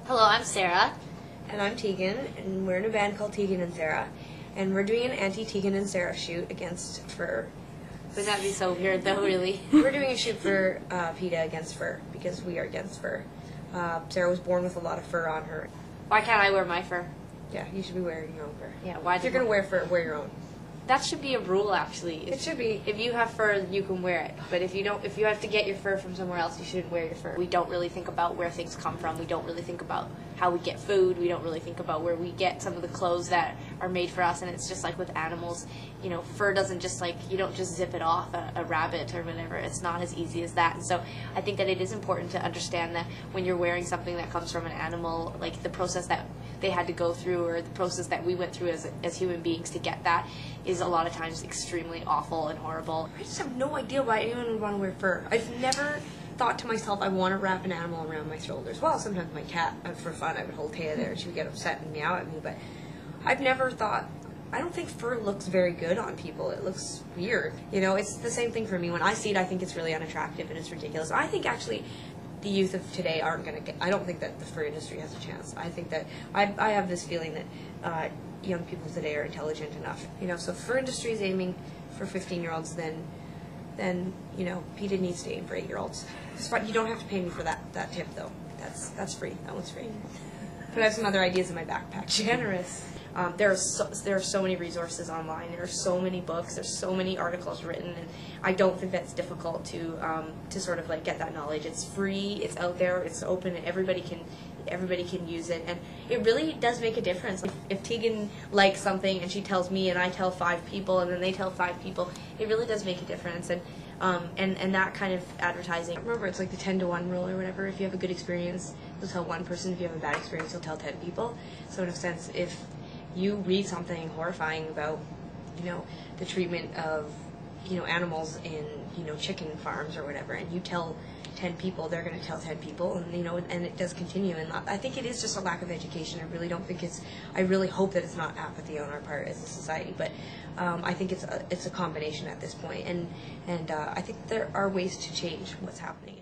Hello, I'm Sarah. And I'm Tegan, and we're in a band called Tegan and Sara, and we're doing an anti-Tegan and Sara shoot against fur. Would that be so weird, though, really? We're doing a shoot for PETA against fur, because we are against fur. Sarah was born with a lot of fur on her. Why can't I wear my fur? Yeah, you should be wearing your own fur. Yeah, why? If you're going to wear fur, wear your own. That should be a rule, actually. It should be. If you have fur, you can wear it. But if you don't, if you have to get your fur from somewhere else, you shouldn't wear your fur. We don't really think about where things come from. We don't really think about how we get food. We don't really think about where we get some of the clothes that are made for us. And it's just like with animals, you know, fur doesn't just like, you don't just zip it off a rabbit or whatever. It's not as easy as that. And so I think that it is important to understand that when you're wearing something that comes from an animal, like the process that they had to go through or the process that we went through as human beings to get that is a lot of times extremely awful and horrible. I just have no idea why anyone would want to wear fur. I've never thought to myself, I want to wrap an animal around my shoulders. Well, sometimes my cat, for fun, I would hold Taya there and she would get upset and meow at me, but I've never thought, I don't think fur looks very good on people. It looks weird. You know, it's the same thing for me. When I see it, I think it's really unattractive and it's ridiculous. I think actually the youth of today aren't going to get, I don't think that the fur industry has a chance. I think that, I have this feeling that young people today are intelligent enough. You know, so if fur industry is aiming for 15-year-olds, then you know, PETA needs to aim for 8-year-olds. You don't have to pay me for that tip though. That's free. That one's free. But I have some other ideas in my backpack. Generous. There are so many resources online. There are so many books. There's so many articles written, and I don't think that's difficult to sort of like get that knowledge. It's free. It's out there. It's open, and everybody can use it, and it really does make a difference. If Tegan likes something and she tells me, and I tell 5 people, and then they tell 5 people, it really does make a difference. And that kind of advertising. Remember, it's like the 10-to-1 rule or whatever. If you have a good experience, you'll tell 1 person. If you have a bad experience, you'll tell 10 people. So in a sense, if you read something horrifying about, you know, the treatment of, you know, animals in, you know, chicken farms or whatever, and you tell 10 people, they're going to tell 10 people, and you know, and it does continue. And I think it is just a lack of education. I really don't think it's. I really hope that it's not apathy on our part as a society, but I think it's a combination at this point, and I think there are ways to change what's happening.